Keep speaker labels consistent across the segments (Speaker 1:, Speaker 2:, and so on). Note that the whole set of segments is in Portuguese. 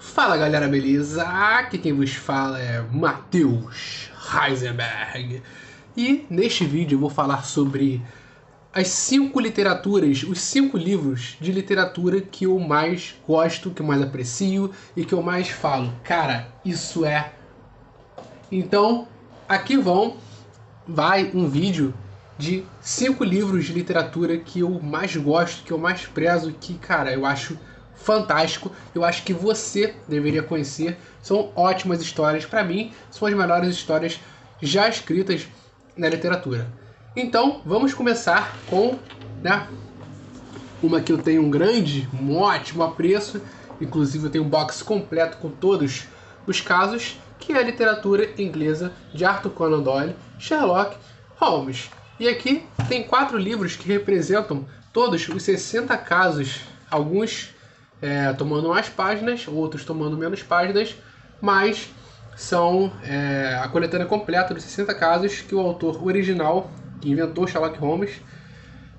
Speaker 1: Fala galera, beleza? Aqui quem vos fala é Matheus Heisenberg. E neste vídeo eu vou falar sobre as 5 literaturas, os 5 livros de literatura que eu mais gosto, que eu mais aprecio e que eu mais falo. Cara, isso é... Então, aqui vai um vídeo de 5 livros de literatura que eu mais gosto, que eu mais prezo, que, cara, eu acho fantástico. Eu acho que você deveria conhecer. São ótimas histórias. Para mim, são as melhores histórias já escritas na literatura. Então, vamos começar com, né, uma que eu tenho um ótimo apreço. Inclusive, eu tenho um box completo com todos os casos, que é a literatura inglesa de Arthur Conan Doyle, Sherlock Holmes. E aqui tem 4 livros que representam todos os 60 casos, alguns tomando mais páginas, outros tomando menos páginas, mas são a coletânea completa dos 60 casos que o autor original, que inventou Sherlock Holmes,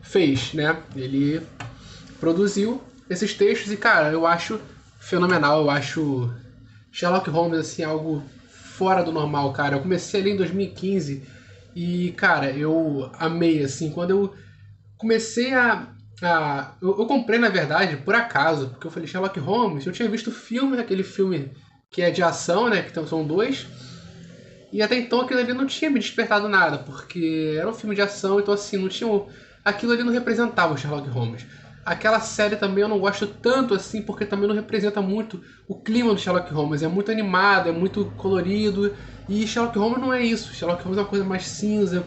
Speaker 1: fez, né? Ele produziu esses textos e, cara, eu acho fenomenal, eu acho Sherlock Holmes, assim, algo fora do normal, cara. Eu comecei ali em 2015 e, cara, eu amei, assim, quando eu comecei eu comprei, na verdade, por acaso, porque eu falei, Sherlock Holmes, eu tinha visto o filme, aquele filme que é de ação, né, que são 2, e até então aquilo ali não tinha me despertado nada, porque era um filme de ação, então assim, não tinha, aquilo ali não representava o Sherlock Holmes. Aquela série também eu não gosto tanto assim, porque também não representa muito o clima do Sherlock Holmes. É muito animado, é muito colorido, e Sherlock Holmes não é isso. Sherlock Holmes é uma coisa mais cinza,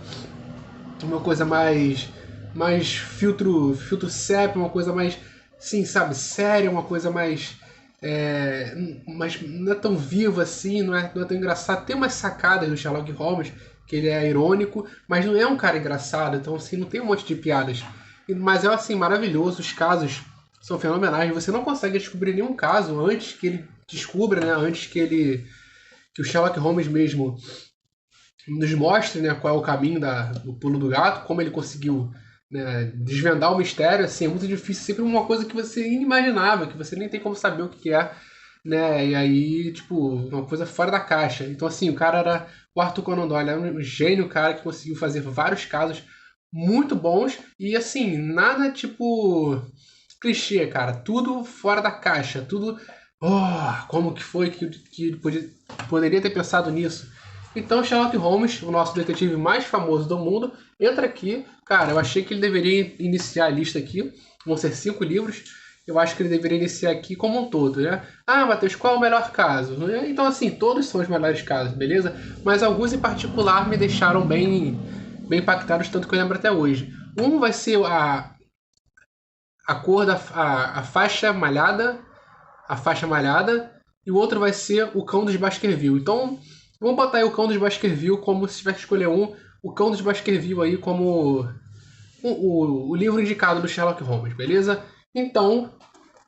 Speaker 1: uma coisa mais filtro sépia, uma coisa mais, sim, sabe, séria, uma coisa mais não é tão viva assim, não é tão engraçado. Tem umas sacadas do Sherlock Holmes que ele é irônico, mas não é um cara engraçado, então assim, não tem um monte de piadas. Mas é assim, maravilhoso, os casos são fenomenais, você não consegue descobrir nenhum caso antes que ele descubra, né, antes que o Sherlock Holmes mesmo nos mostre, né, qual é o caminho do pulo do gato, como ele conseguiu, né, desvendar o mistério. Assim, é muito difícil, sempre uma coisa que você inimaginável, que você nem tem como saber o que é, né, e aí, tipo, uma coisa fora da caixa. Então, assim, o cara era o Arthur Conan Doyle, era um gênio, cara, que conseguiu fazer vários casos muito bons e, assim, nada, tipo, clichê, cara, tudo fora da caixa, tudo, como que foi que poderia ter pensado nisso? Então, Sherlock Holmes, o nosso detetive mais famoso do mundo, entra aqui. Cara, eu achei que ele deveria iniciar a lista aqui. Vão ser 5 livros. Eu acho que ele deveria iniciar aqui como um todo, né? Ah, Matheus, qual é o melhor caso? Então, assim, todos são os melhores casos, beleza? Mas alguns em particular me deixaram bem impactados, tanto que eu lembro até hoje. Um vai ser a cor a faixa malhada, e o outro vai ser o Cão dos Baskerville. Então, vamos botar aí o Cão dos Baskerville como, se tiver que escolher um, o Cão dos Baskerville aí como o livro indicado do Sherlock Holmes, beleza? Então,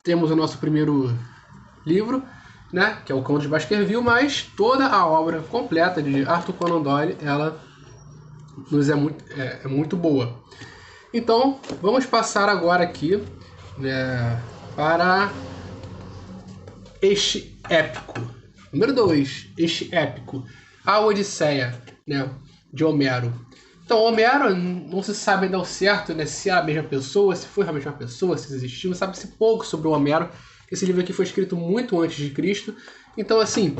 Speaker 1: temos o nosso primeiro livro, né, que é o Cão dos Baskerville, mas toda a obra completa de Arthur Conan Doyle, ela é muito boa. Então, vamos passar agora aqui, né, para este épico. Número 2, este épico, a Odisseia, né, de Homero. Então, Homero não se sabe ainda ao certo, né, se é a mesma pessoa, se foi realmente uma pessoa, se existiu. Sabe-se pouco sobre o Homero. Esse livro aqui foi escrito muito antes de Cristo. Então, assim,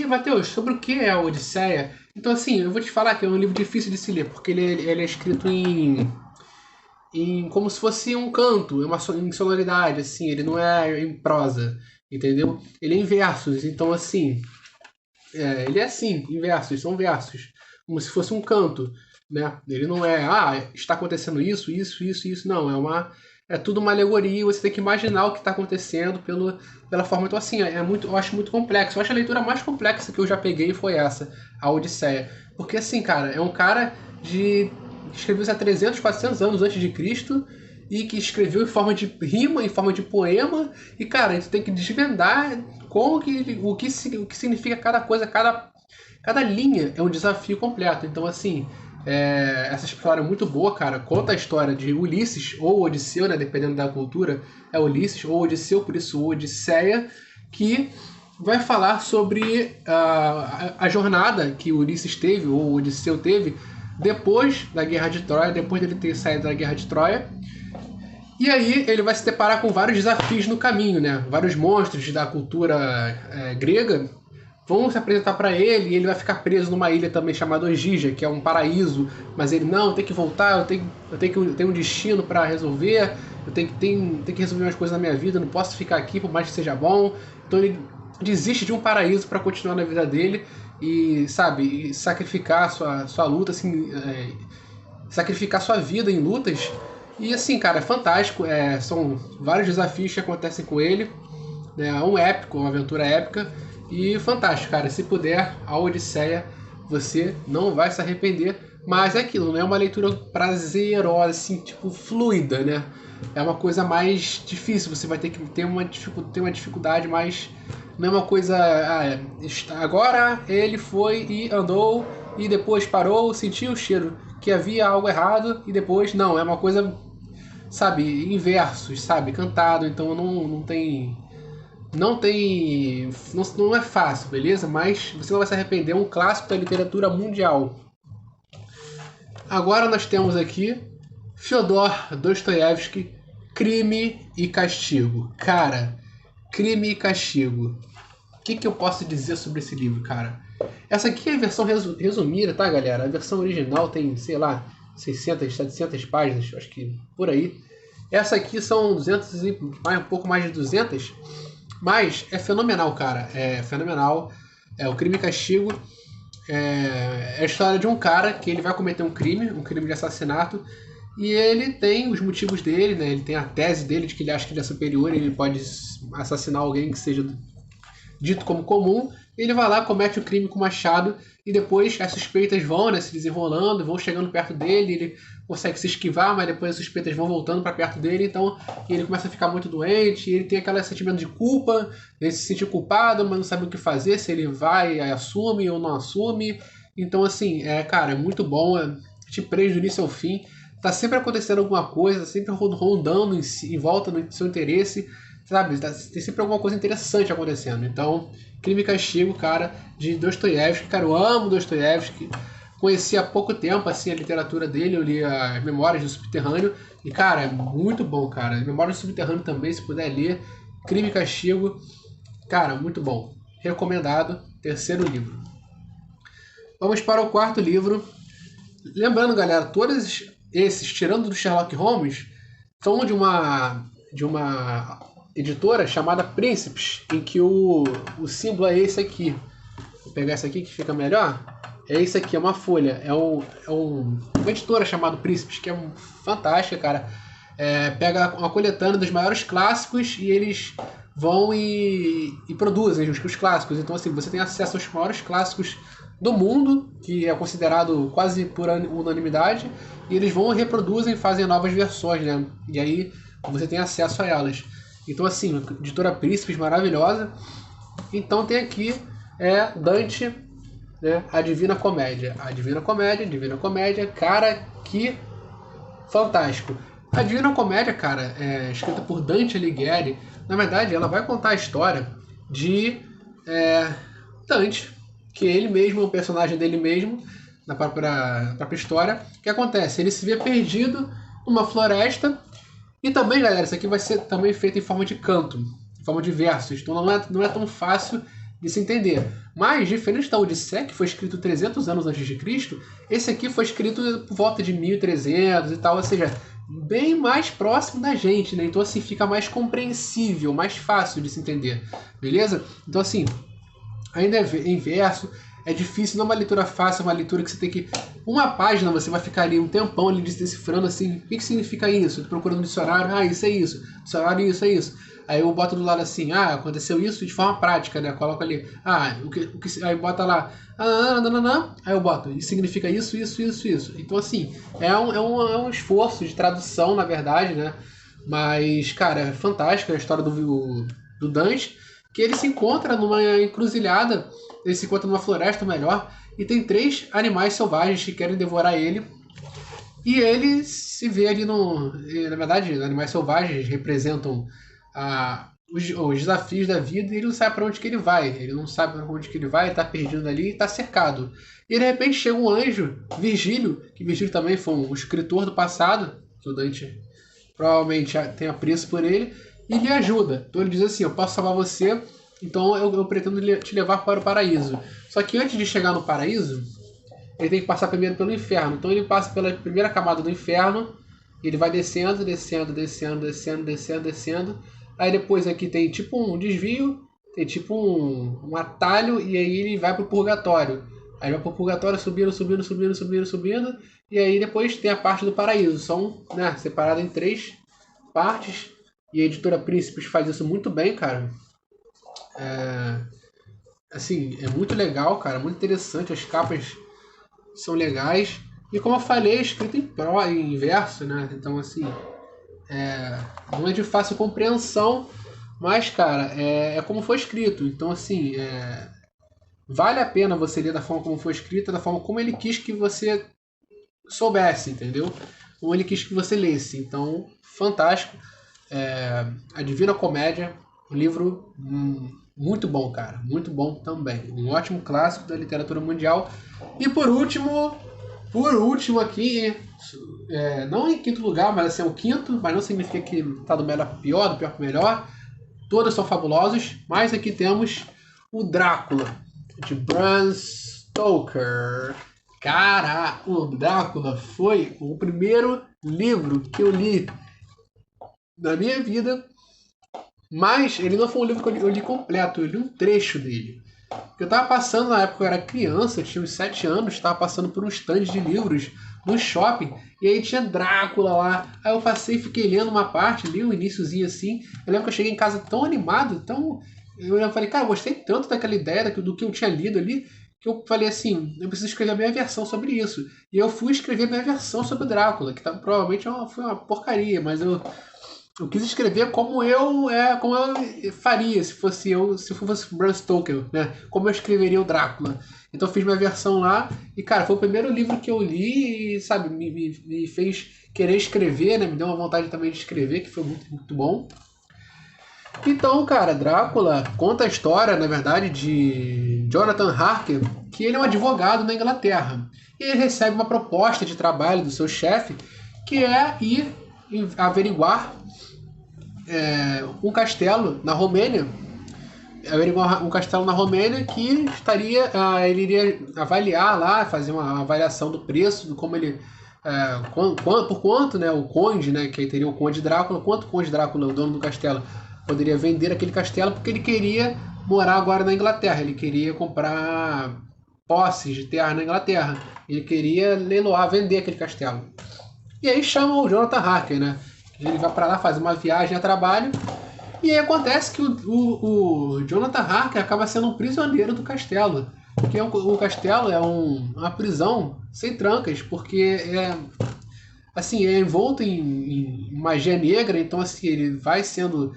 Speaker 1: Matheus, sobre o que é a Odisseia? Então, assim, eu vou te falar que é um livro difícil de se ler, porque ele é escrito como se fosse um canto, em sonoridade, assim, ele não é em prosa, entendeu? Ele é em versos, então, assim, ele é assim, em versos, são versos, como se fosse um canto, né? Ele não está acontecendo isso, não, é tudo uma alegoria, você tem que imaginar o que está acontecendo pela forma. Então, assim, eu acho muito complexo. Eu acho a leitura mais complexa que eu já peguei foi essa, a Odisseia. Porque, assim, cara, é um cara que escreveu isso há 300, 400 anos antes de Cristo e que escreveu em forma de rima, em forma de poema. E, cara, a gente tem que desvendar o que significa cada coisa, cada linha é um desafio completo. Então, assim, essa história é muito boa, cara. Conta a história de Ulisses, ou Odisseu, né? Dependendo da cultura, é Ulisses, ou Odisseu, por isso Odisseia, que vai falar sobre a jornada que o Ulisses teve, ou o Odisseu teve, depois da Guerra de Troia, depois dele ter saído da Guerra de Troia. E aí ele vai se deparar com vários desafios no caminho, né? Vários monstros da cultura grega vão se apresentar para ele e ele vai ficar preso numa ilha também chamada Ogígia, que é um paraíso, mas ele não, tem que voltar, eu tenho um destino para resolver, eu tenho que resolver umas coisas na minha vida, eu não posso ficar aqui por mais que seja bom. Então ele desiste de um paraíso para continuar na vida dele e, sabe, sacrificar sua luta, assim, sacrificar sua vida em lutas. E assim, cara, é fantástico, são vários desafios que acontecem com ele, né? É um épico, uma aventura épica. E fantástico, cara. Se puder, a Odisseia, você não vai se arrepender. Mas é aquilo, não é uma leitura prazerosa, assim, tipo, fluida, né? É uma coisa mais difícil. Você vai ter que ter uma dificuldade mais... Não é uma coisa... agora ele foi e andou e depois parou, sentiu o cheiro que havia algo errado e depois... Não, é uma coisa, sabe, em versos, sabe? Cantado. Então não tem... Não é fácil, beleza? Mas você não vai se arrepender, é um clássico da literatura mundial. Agora nós temos aqui Fyodor Dostoiévski, Crime e Castigo. Cara, Crime e Castigo. O que eu posso dizer sobre esse livro, cara? Essa aqui é a versão resumida, tá, galera? A versão original tem, sei lá, 600, 700 páginas, acho que por aí. Essa aqui são 200 e um pouco mais de 200. Mas é fenomenal, cara. É fenomenal. O Crime e Castigo é a história de um cara que ele vai cometer um crime de assassinato. E ele tem os motivos dele, né? Ele tem a tese dele de que ele acha que ele é superior e ele pode assassinar alguém que seja dito como comum. Ele vai lá, comete o crime com o machado e depois as suspeitas vão, né, se desenrolando, vão chegando perto dele, ele consegue se esquivar, mas depois as suspeitas vão voltando para perto dele, então ele começa a ficar muito doente, ele tem aquele sentimento de culpa, ele se sente culpado, mas não sabe o que fazer, se ele vai, assume ou não assume. Então assim, cara, é muito bom, te prende do início ao fim, tá sempre acontecendo alguma coisa, sempre rondando em volta do seu interesse, sabe? Tem sempre alguma coisa interessante acontecendo. Então, Crime e Castigo, cara, de Dostoiévski. Cara, eu amo Dostoiévski. Conheci há pouco tempo, assim, a literatura dele. Eu li as Memórias do Subterrâneo. E, cara, é muito bom, cara. Memórias do Subterrâneo também, se puder ler. Crime e Castigo. Cara, muito bom. Recomendado. Terceiro livro. Vamos para o quarto livro. Lembrando, galera, todos esses, tirando do Sherlock Holmes, são de uma editora chamada Príncipes, em que o símbolo é esse aqui. Vou pegar esse aqui que fica melhor. É esse aqui, é uma folha. É uma editora chamada Príncipes, que é fantástica, cara. Pega uma coletânea dos maiores clássicos e eles vão e produzem os clássicos. Então, assim, você tem acesso aos maiores clássicos do mundo, que é considerado quase por unanimidade, e eles vão e reproduzem, fazem novas versões, né? E aí você tem acesso a elas. Então, assim, editora Príncipes, maravilhosa. Então tem aqui Dante, né? A Divina Comédia. A Divina Comédia, cara, que fantástico. A Divina Comédia, cara, é escrita por Dante Alighieri. Na verdade, ela vai contar a história de Dante, que ele mesmo é um personagem dele mesmo, na própria história. O que acontece? Ele se vê perdido numa floresta. E também, galera, isso aqui vai ser também feito em forma de canto, em forma de versos. Então não é tão fácil de se entender. Mas, diferente da Odisseia, que foi escrito 300 anos antes de Cristo, esse aqui foi escrito por volta de 1300 e tal, ou seja, bem mais próximo da gente, né? Então, assim, fica mais compreensível, mais fácil de se entender, beleza? Então, assim, ainda em verso, é difícil, não é uma leitura fácil, é uma leitura que você tem que... Uma página você vai ficar ali um tempão ali decifrando assim, o que significa isso? Tô procurando no dicionário, isso é isso. Dicionário, isso é isso. Aí eu boto do lado assim, aconteceu isso de forma prática, né? Coloco ali, aí bota lá, aí eu boto, isso significa isso, isso, isso, isso. Então, assim, é um esforço de tradução, na verdade, né? Mas, cara, é fantástica a história do Dante, que ele se encontra numa encruzilhada, ele se encontra numa floresta, melhor, e tem 3 animais selvagens que querem devorar ele. E ele se vê ali na verdade, animais selvagens representam os desafios da vida e ele não sabe para onde que ele vai. Ele não sabe para onde que ele vai, ele tá perdido ali e tá cercado. E de repente chega um anjo, Virgílio, que Virgílio também foi um escritor do passado, que o Dante provavelmente tem apreço por ele, e lhe ajuda. Então ele diz assim, eu posso salvar você, então eu pretendo te levar para o paraíso. Só que antes de chegar no paraíso, ele tem que passar primeiro pelo inferno. Então ele passa pela primeira camada do inferno, ele vai descendo, descendo, descendo, descendo, descendo, descendo. Aí depois aqui tem tipo um desvio, tem tipo um atalho, e aí ele vai pro purgatório. Aí vai pro purgatório subindo, subindo, subindo, subindo, subindo. E aí depois tem a parte do paraíso. São, né, separadas em 3 partes. E a editora Príncipes faz isso muito bem, cara. Assim, é muito legal, cara. Muito interessante. As capas são legais. E como eu falei, é escrito em verso, né? Então, assim, não é de fácil compreensão, mas, cara, é como foi escrito. Então, assim, vale a pena você ler da forma como foi escrita, da forma como ele quis que você soubesse, entendeu? Como ele quis que você lesse. Então, fantástico. A Divina Comédia, um livro muito bom, cara. Muito bom também. Um ótimo clássico da literatura mundial. E por último aqui, não em quinto lugar, mas assim, é o quinto, mas não significa que tá do melhor pro pior, do pior pro melhor. Todos são fabulosos, mas aqui temos o Drácula, de Bram Stoker. Cara, o Drácula foi o primeiro livro que eu li na minha vida, mas ele não foi um livro que eu li completo, eu li um trecho dele. Eu tava passando, na época eu era criança, eu tinha uns 7 anos, tava passando por um stand de livros no shopping, e aí tinha Drácula lá. Aí eu passei e fiquei lendo uma parte, li um iniciozinho assim. Eu lembro que eu cheguei em casa tão animado, eu falei, cara, eu gostei tanto daquela ideia, do que eu tinha lido ali, que eu falei assim, eu preciso escrever a minha versão sobre isso. E eu fui escrever a minha versão sobre o Drácula, que provavelmente foi uma porcaria, mas eu quis escrever como eu faria se fosse Bram Stoker, né? Como eu escreveria o Drácula. Então eu fiz minha versão lá e, cara, foi o primeiro livro que eu li e, sabe, me fez querer escrever, né? Me deu uma vontade também de escrever, que foi muito, muito bom. Então, cara, Drácula conta a história, na verdade, de Jonathan Harker, que ele é um advogado na Inglaterra. E ele recebe uma proposta de trabalho do seu chefe, que é ir averiguar um castelo na Romênia, um castelo na Romênia que ele iria avaliar lá, fazer uma avaliação do preço, de como ele, por quanto, né, o conde, né, que aí teria o conde Drácula, quanto o conde Drácula, o dono do castelo, poderia vender aquele castelo, porque ele queria morar agora na Inglaterra, ele queria comprar posses de terra na Inglaterra, ele queria leiloar, vender aquele castelo. E aí chama o Jonathan Harker, né? Ele vai para lá, faz uma viagem a trabalho. E aí acontece que o Jonathan Harker acaba sendo um prisioneiro do castelo. Porque o castelo é uma prisão sem trancas, porque é envolto em magia negra, então assim, ele vai sendo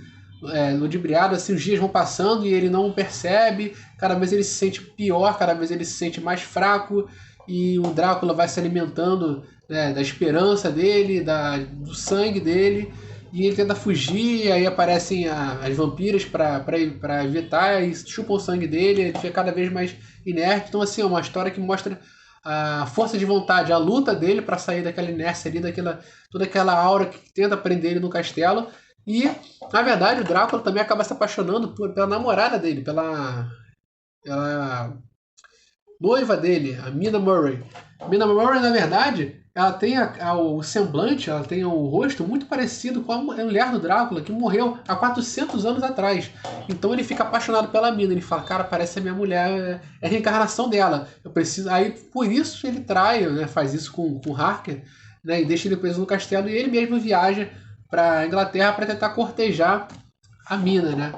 Speaker 1: ludibriado, assim, os dias vão passando e ele não percebe, cada vez ele se sente pior, cada vez ele se sente mais fraco, e o Drácula vai se alimentando, né, da esperança dele, do sangue dele, e ele tenta fugir, aí aparecem as vampiras para evitar e chupam o sangue dele, ele fica cada vez mais inerte. Então, assim, é uma história que mostra a força de vontade, a luta dele para sair daquela inércia ali, toda aquela aura que tenta prender ele no castelo. E, na verdade, o Drácula também acaba se apaixonando pela namorada dele, pela noiva dele, a Mina Murray. A Mina Murray, na verdade, ela tem o semblante, ela tem o rosto muito parecido com a mulher do Drácula, que morreu há 400 anos atrás. Então ele fica apaixonado pela Mina, ele fala, cara, parece a minha mulher, é a reencarnação dela. Eu preciso. Aí, por isso, ele trai, né, faz isso com o Harker, né, e deixa ele preso no castelo, e ele mesmo viaja para Inglaterra para tentar cortejar a Mina, né?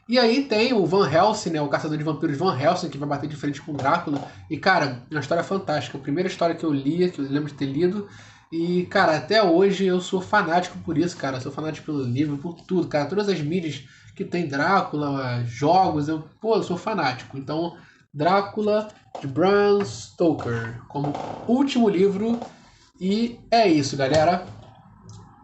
Speaker 1: E aí tem o Van Helsing, né, o caçador de vampiros Van Helsing, que vai bater de frente com o Drácula. E, cara, é uma história fantástica. A primeira história que eu li, que eu lembro de ter lido. E, cara, até hoje eu sou fanático por isso, cara. Eu sou fanático pelo livro, por tudo, cara. Todas as mídias que tem Drácula, jogos, eu sou fanático. Então, Drácula, de Bram Stoker, como último livro. E é isso, galera.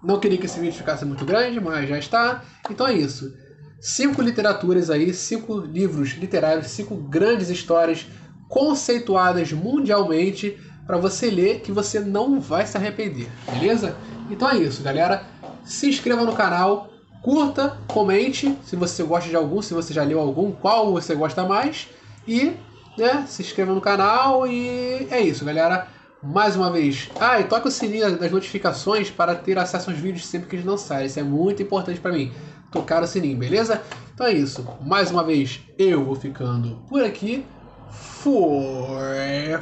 Speaker 1: Não queria que esse vídeo ficasse muito grande, mas já está. Então é isso. 5 literaturas aí, 5 livros literários, 5 grandes histórias conceituadas mundialmente para você ler que você não vai se arrepender, beleza? Então é isso, galera. Se inscreva no canal, curta, comente se você gosta de algum, se você já leu algum, qual você gosta mais. E, né, se inscreva no canal e é isso, galera. Mais uma vez. E toque o sininho das notificações para ter acesso aos vídeos sempre que eles lançarem. Isso é muito importante para mim. Tocar o sininho, beleza? Então é isso. Mais uma vez, eu vou ficando por aqui. Fui!